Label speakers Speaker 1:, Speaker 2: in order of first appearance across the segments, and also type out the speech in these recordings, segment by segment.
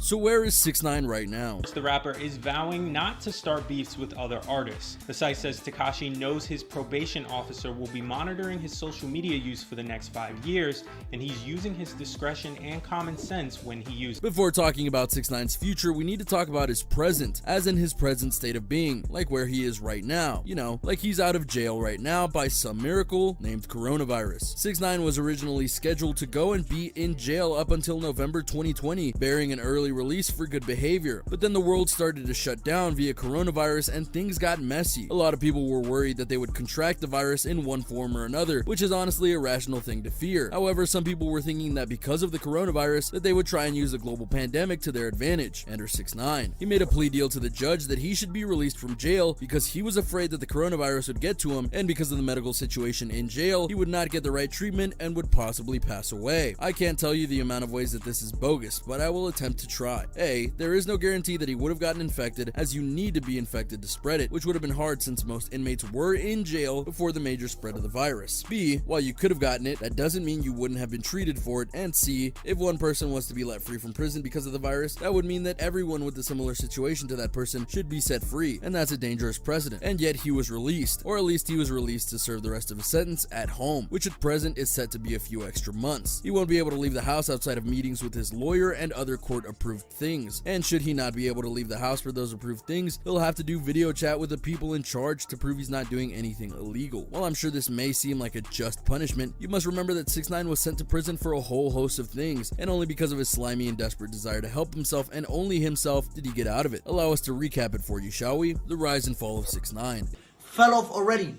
Speaker 1: So where is 6ix9ine right now?
Speaker 2: The rapper is vowing not to start beefs with other artists. The site says Tekashi knows his probation officer will be monitoring his social media use for the next 5 years, and he's using his discretion and common sense when he uses it.
Speaker 1: Before talking about 6ix9ine's future, we need to talk about his present, as in his present state of being, like where he is right now. You know, like he's out of jail right now by some miracle named coronavirus. 6ix9ine was originally scheduled to go and be in jail up until November 2020, bearing an early release for good behavior. But then the world started to shut down via coronavirus and things got messy. A lot of people were worried that they would contract the virus in one form or another, which is honestly a rational thing to fear. However, some people were thinking that because of the coronavirus that they would try and use the global pandemic to their advantage. Enter 6ix9ine. He made a plea deal to the judge that he should be released from jail because he was afraid that the coronavirus would get to him, and because of the medical situation in jail, he would not get the right treatment and would possibly pass away. I can't tell you the amount of ways that this is bogus, but I will attempt to try. A, there is no guarantee that he would have gotten infected, as you need to be infected to spread it, which would have been hard since most inmates were in jail before the major spread of the virus. B, while you could have gotten it, that doesn't mean you wouldn't have been treated for it. And C, if one person was to be let free from prison because of the virus, that would mean that everyone with a similar situation to that person should be set free, and that's a dangerous precedent. And yet he was released, or at least he was released to serve the rest of his sentence at home, which at present is set to be a few extra months. He won't be able to leave the house outside of meetings with his lawyer and other court-approved things. And should he not be able to leave the house for those approved things, he'll have to do video chat with the people in charge to prove he's not doing anything illegal. While I'm sure this may seem like a just punishment, you must remember that 6ix9ine was sent to prison for a whole host of things, and only because of his slimy and desperate desire to help himself and only himself did he get out of it. Allow us to recap it for you, shall we? The rise and fall of 6ix9ine.
Speaker 3: Fell off already.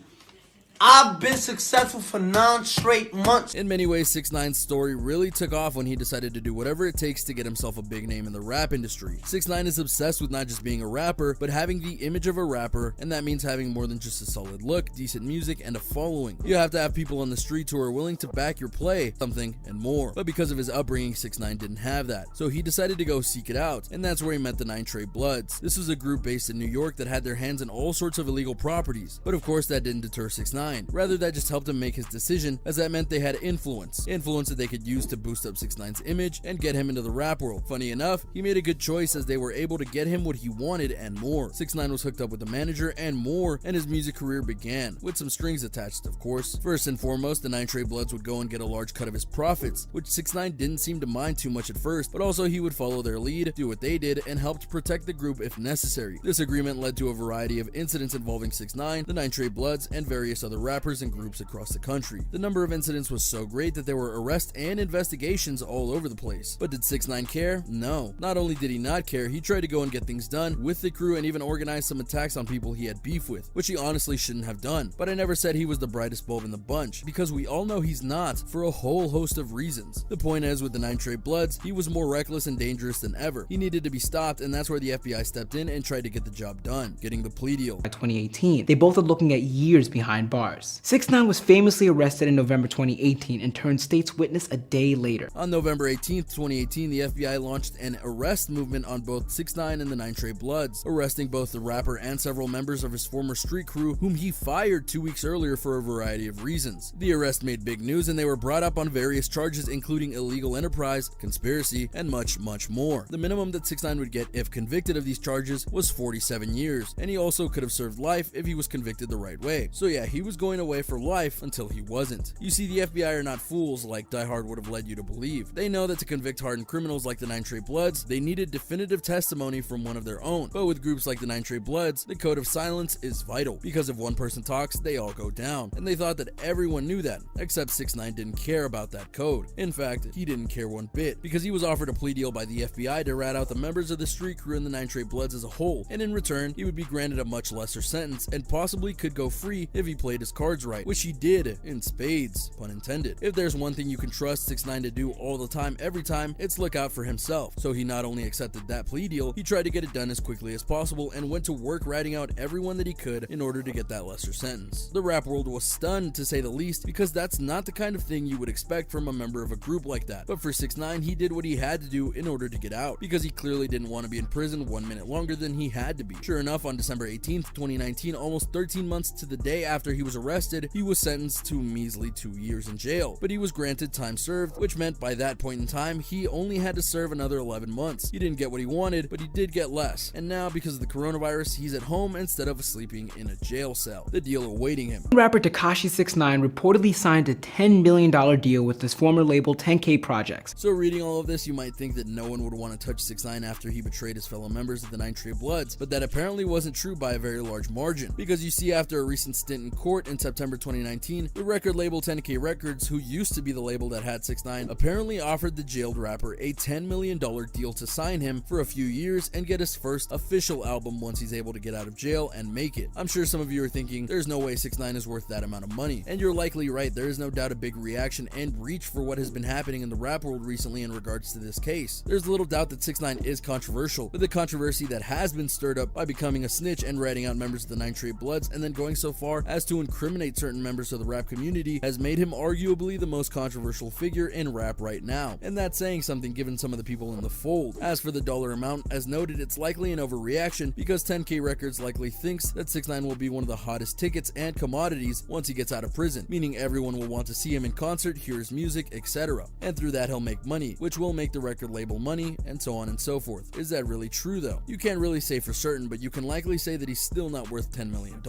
Speaker 3: I've been successful for 9 straight months.
Speaker 1: In many ways, 6ix9ine's story really took off when he decided to do whatever it takes to get himself a big name in the rap industry. 6ix9ine is obsessed with not just being a rapper, but having the image of a rapper, and that means having more than just a solid look, decent music, and a following. You have to have people on the streets who are willing to back your play, something, and more. But because of his upbringing, 6ix9ine didn't have that, so he decided to go seek it out, and that's where he met the 9 Trey Bloods. This was a group based in New York that had their hands in all sorts of illegal properties, but of course that didn't deter 6ix9ine. Rather, that just helped him make his decision, as that meant they had influence that they could use to boost up 6ix9ine's image and get him into the rap world. Funny enough, he made a good choice, as they were able to get him what he wanted and more. 6ix9ine was hooked up with a manager and more, and his music career began, with some strings attached, of course. First and foremost, the 9 Trey Bloods would go and get a large cut of his profits, which 6ix9ine didn't seem to mind too much at first, but also he would follow their lead, do what they did, and helped protect the group if necessary. This agreement led to a variety of incidents involving 6ix9ine, the 9 Trey Bloods, and various other rappers and groups across the country. The number of incidents was so great that there were arrests and investigations all over the place. But did 6ix9ine care? No. Not only did he not care, he tried to go and get things done with the crew and even organize some attacks on people he had beef with, which he honestly shouldn't have done. But I never said he was the brightest bulb in the bunch, because we all know he's not, for a whole host of reasons. The point is, with the 9 Trey Bloods, he was more reckless and dangerous than ever. He needed to be stopped, and that's where the FBI stepped in and tried to get the job done, getting the plea deal.
Speaker 4: By 2018, they both are looking at years behind bars. 6ix9ine was famously arrested in November 2018 and turned state's witness a day later.
Speaker 1: On November 18th, 2018, the FBI launched an arrest movement on both 6ix9ine and the 9 Trey Bloods, arresting both the rapper and several members of his former street crew, whom he fired 2 weeks earlier for a variety of reasons. The arrest made big news, and they were brought up on various charges, including illegal enterprise, conspiracy, and much more. The minimum that 6ix9ine would get if convicted of these charges was 47 years, and he also could have served life if he was convicted the right way. So yeah, he was going away for life until he wasn't. You see, the FBI are not fools like Die Hard would have led you to believe. They know that to convict hardened criminals like the 9 Trey Bloods, they needed definitive testimony from one of their own. But with groups like the 9 Trey Bloods, the code of silence is vital, because if one person talks, they all go down. And they thought that everyone knew that, except 6ix9ine didn't care about that code. In fact, he didn't care one bit, because he was offered a plea deal by the FBI to rat out the members of the street crew and the 9 Trey Bloods as a whole, and in return, he would be granted a much lesser sentence and possibly could go free if he played his cards right, which he did, in spades, pun intended. If there's one thing you can trust 6ix9ine to do all the time, every time, it's look out for himself. So he not only accepted that plea deal, he tried to get it done as quickly as possible and went to work ratting out everyone that he could in order to get that lesser sentence. The rap world was stunned, to say the least, because that's not the kind of thing you would expect from a member of a group like that. But for 6ix9ine, he did what he had to do in order to get out, because he clearly didn't want to be in prison 1 minute longer than he had to be. Sure enough, on December 18th, 2019, almost 13 months to the day after he was arrested, he was sentenced to a measly 2 years in jail, but he was granted time served, which meant by that point in time, he only had to serve another 11 months. He didn't get what he wanted, but he did get less, and now because of the coronavirus, he's at home instead of sleeping in a jail cell, the deal awaiting him.
Speaker 4: Rapper Tekashi 6IX9 reportedly signed a $10 million deal with his former label 10K Projects.
Speaker 1: So reading all of this, you might think that no one would want to touch 6IX9 after he betrayed his fellow members of the 9 Trey Bloods, but that apparently wasn't true by a very large margin, because you see, after a recent stint in court in September 2019, the record label 10K Records, who used to be the label that had 6IX9, apparently offered the jailed rapper a $10 million deal to sign him for a few years and get his first official album once he's able to get out of jail and make it. I'm sure some of you are thinking, there's no way 6IX9 is worth that amount of money, and you're likely right. There is no doubt a big reaction and reach for what has been happening in the rap world recently in regards to this case. There's little doubt that 6IX9 is controversial, but the controversy that has been stirred up by becoming a snitch and ratting out members of the 9 Trey Bloods and then going so far as to incriminate certain members of the rap community has made him arguably the most controversial figure in rap right now, and that's saying something given some of the people in the fold. As for the dollar amount, as noted, it's likely an overreaction because 10K Records likely thinks that 6IX9 will be one of the hottest tickets and commodities once he gets out of prison, meaning everyone will want to see him in concert, hear his music, etc. And through that he'll make money, which will make the record label money, and so on and so forth. Is that really true though? You can't really say for certain, but you can likely say that he's still not worth $10 million.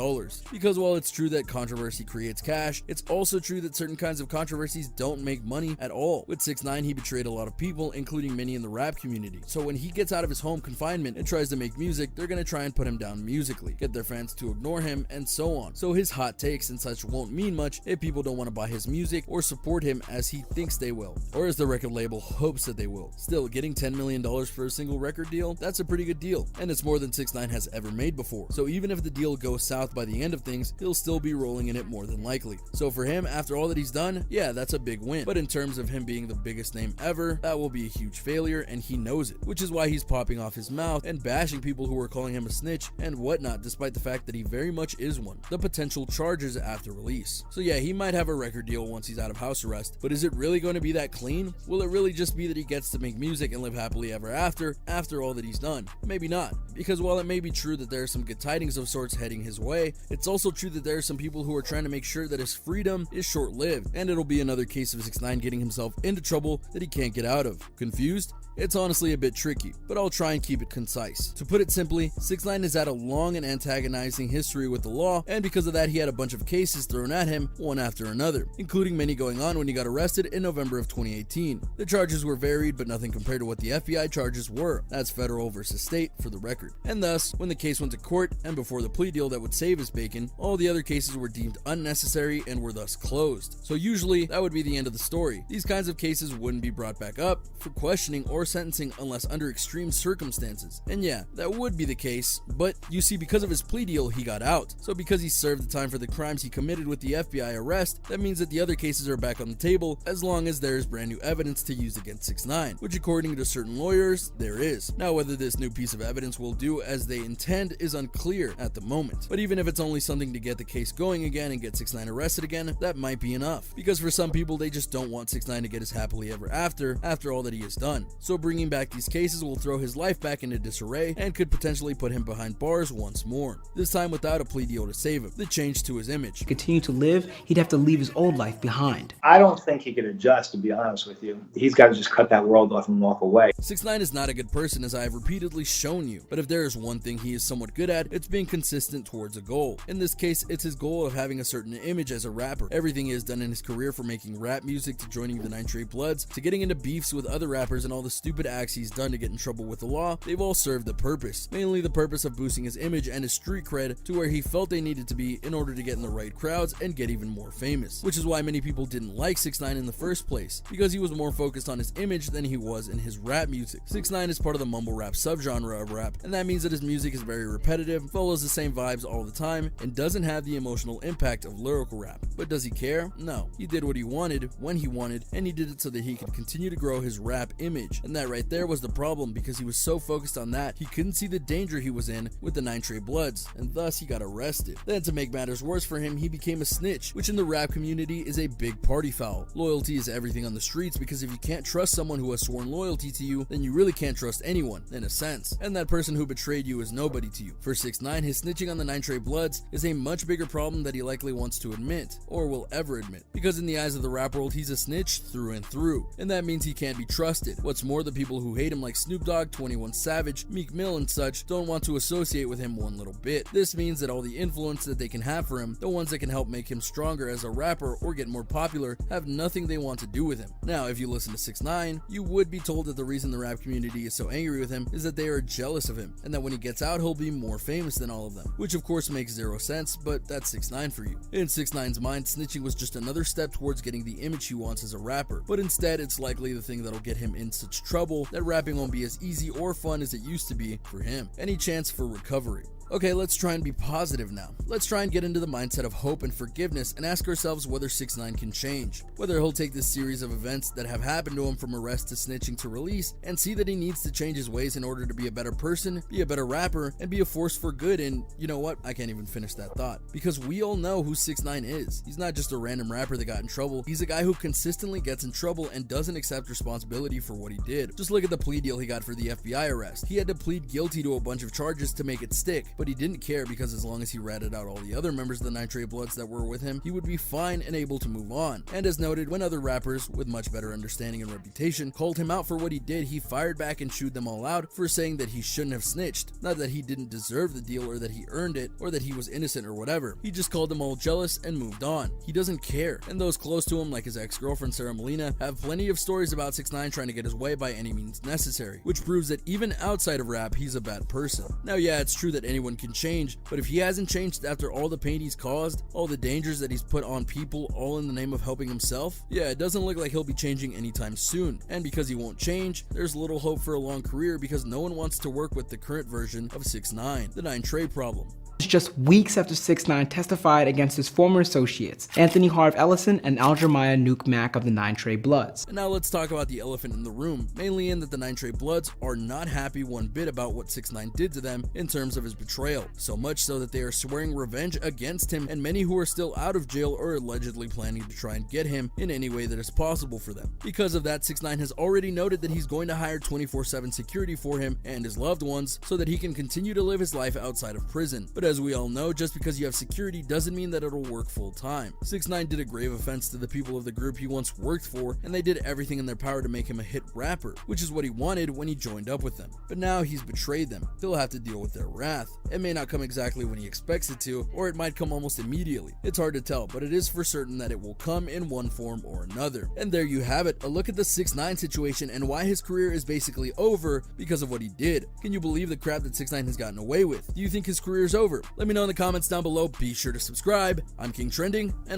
Speaker 1: Because while it's true that controversy creates cash, it's also true that certain kinds of controversies don't make money at all. With 6IX9, he betrayed a lot of people, including many in the rap community. So when he gets out of his home confinement and tries to make music, they're gonna try and put him down musically, get their fans to ignore him, and so on. So his hot takes and such won't mean much if people don't want to buy his music or support him as he thinks they will, or as the record label hopes that they will. Still, getting $10 million for a single record deal, that's a pretty good deal, and it's more than 6IX9 has ever made before. So even if the deal goes south by the end of things, he'll still be rolling in it more than likely. So for him, after all that he's done, yeah, that's a big win. But in terms of him being the biggest name ever, that will be a huge failure, and he knows it, which is why he's popping off his mouth and bashing people who are calling him a snitch and whatnot, despite the fact that he very much is one. The potential charges after release. So yeah, he might have a record deal once he's out of house arrest, but is it really going to be that clean? Will it really just be that he gets to make music and live happily ever after all that he's done? Maybe not, because while it may be true that there are some good tidings of sorts heading his way, it's also true that there are some people who are trying to make sure that his freedom is short-lived, and it'll be another case of 6IX9 getting himself into trouble that he can't get out of. Confused? It's honestly a bit tricky, but I'll try and keep it concise. To put it simply, 6IX9 has had a long and antagonizing history with the law, and because of that he had a bunch of cases thrown at him, one after another, including many going on when he got arrested in November of 2018. The charges were varied, but nothing compared to what the FBI charges were. That's federal versus state, for the record. And thus, when the case went to court, and before the plea deal that would save his bacon, all the other cases were deemed unnecessary and were thus closed. So usually, that would be the end of the story. These kinds of cases wouldn't be brought back up for questioning or sentencing unless under extreme circumstances. And yeah, that would be the case, but you see, because of his plea deal, he got out. So because he served the time for the crimes he committed with the FBI arrest, that means that the other cases are back on the table as long as there is brand new evidence to use against 6IX9, which according to certain lawyers, there is. Now whether this new piece of evidence will do as they intend is unclear at the moment, but even if it's only something to get the case going again and get 6IX9 arrested again, that might be enough, because for some people they just don't want 6IX9 to get his happily ever after all that he has done. So bringing back these cases will throw his life back into disarray and could potentially put him behind bars once more, this time without a plea deal to save him. The change to his image.
Speaker 4: To continue to live, he'd have to leave his old life behind.
Speaker 5: I don't think he could adjust, to be honest with you. He's got to just cut that world off and walk away.
Speaker 1: 6IX9 is not a good person, as I have repeatedly shown you, but if there is one thing he is somewhat good at, it's being consistent towards a goal. In this case, it's his goal of having a certain image as a rapper. Everything he has done in his career, from making rap music to joining the 9 Trey Bloods to getting into beefs with other rappers and all the stupid acts he's done to get in trouble with the law, they've all served a purpose. Mainly the purpose of boosting his image and his street cred to where he felt they needed to be in order to get in the right crowds and get even more famous. Which is why many people didn't like 6IX9 in the first place, because he was more focused on his image than he was in his rap music. 6IX9 is part of the mumble rap subgenre of rap, and that means that his music is very repetitive, follows the same vibes all the time, and doesn't have the emotional impact of lyrical rap. But does he care? No. He did what he wanted, when he wanted, and he did it so that he could continue to grow his rap image. And that right there was the problem, because he was so focused on that, he couldn't see the danger he was in with the 9 Trey Bloods, and thus he got arrested. Then to make matters worse for him, he became a snitch, which in the rap community is a big party foul. Loyalty is everything on the streets, because if you can't trust someone who has sworn loyalty to you, then you really can't trust anyone, in a sense. And that person who betrayed you is nobody to you. For 6IX9, his snitching on the 9 Trey Bloods is a much bigger problem problem that he likely wants to admit, or will ever admit, because in the eyes of the rap world, he's a snitch through and through, and that means he can't be trusted. What's more, the people who hate him like Snoop Dogg, 21 Savage, Meek Mill and such don't want to associate with him one little bit. This means that all the influence that they can have for him, the ones that can help make him stronger as a rapper or get more popular, have nothing they want to do with him. Now, if you listen to 6ix9ine, you would be told that the reason the rap community is so angry with him is that they are jealous of him, and that when he gets out, he'll be more famous than all of them, which of course makes zero sense, but that's 6ix9ine for you. In 6ix9ine's mind, snitching was just another step towards getting the image he wants as a rapper, but instead it's likely the thing that'll get him in such trouble that rapping won't be as easy or fun as it used to be for him. Any chance for recovery? Okay, let's try and be positive now. Let's try and get into the mindset of hope and forgiveness and ask ourselves whether 6ix9ine can change. Whether he'll take this series of events that have happened to him from arrest to snitching to release and see that he needs to change his ways in order to be a better person, be a better rapper, and be a force for good. And you know what? I can't even finish that thought. Because we all know who 6ix9ine is. He's not just a random rapper that got in trouble. He's a guy who consistently gets in trouble and doesn't accept responsibility for what he did. Just look at the plea deal he got for the FBI arrest. He had to plead guilty to a bunch of charges to make it stick, but he didn't care because as long as he ratted out all the other members of the 9 Trey Bloods that were with him, he would be fine and able to move on. And as noted, when other rappers with much better understanding and reputation called him out for what he did, he fired back and chewed them all out for saying that he shouldn't have snitched. Not that he didn't deserve the deal or that he earned it or that he was innocent or whatever. He just called them all jealous and moved on. He doesn't care. And those close to him, like his ex-girlfriend Sarah Molina, have plenty of stories about 6ix9ine trying to get his way by any means necessary, which proves that even outside of rap, he's a bad person. Now, yeah, it's true that anyone can change, but if he hasn't changed after all the pain he's caused, all the dangers that he's put on people, all in the name of helping himself, yeah, it doesn't look like he'll be changing anytime soon. And because he won't change, there's little hope for a long career because no one wants to work with the current version of 6ix9ine, the 9 Trey problem.
Speaker 4: Just weeks after 6ix9ine testified against his former associates, Anthony Harv Ellison and Aljamiah Nuke Mack of the 9 Trey Bloods.
Speaker 1: And now let's talk about the elephant in the room, mainly in that the 9 Trey Bloods are not happy one bit about what 6ix9ine did to them in terms of his betrayal, so much so that they are swearing revenge against him and many who are still out of jail are allegedly planning to try and get him in any way that is possible for them. Because of that, 6ix9ine has already noted that he's going to hire 24/7 security for him and his loved ones so that he can continue to live his life outside of prison. But as we all know, just because you have security doesn't mean that it'll work full time. 6ix9ine did a grave offense to the people of the group he once worked for, and they did everything in their power to make him a hit rapper, which is what he wanted when he joined up with them. But now he's betrayed them. He'll have to deal with their wrath. It may not come exactly when he expects it to, or it might come almost immediately. It's hard to tell, but it is for certain that it will come in one form or another. And there you have it, a look at the 6ix9ine situation and why his career is basically over because of what he did. Can you believe the crap that 6ix9ine has gotten away with? Do you think his career is over? Let me know in the comments down below. Be sure to subscribe. I'm King Trending, and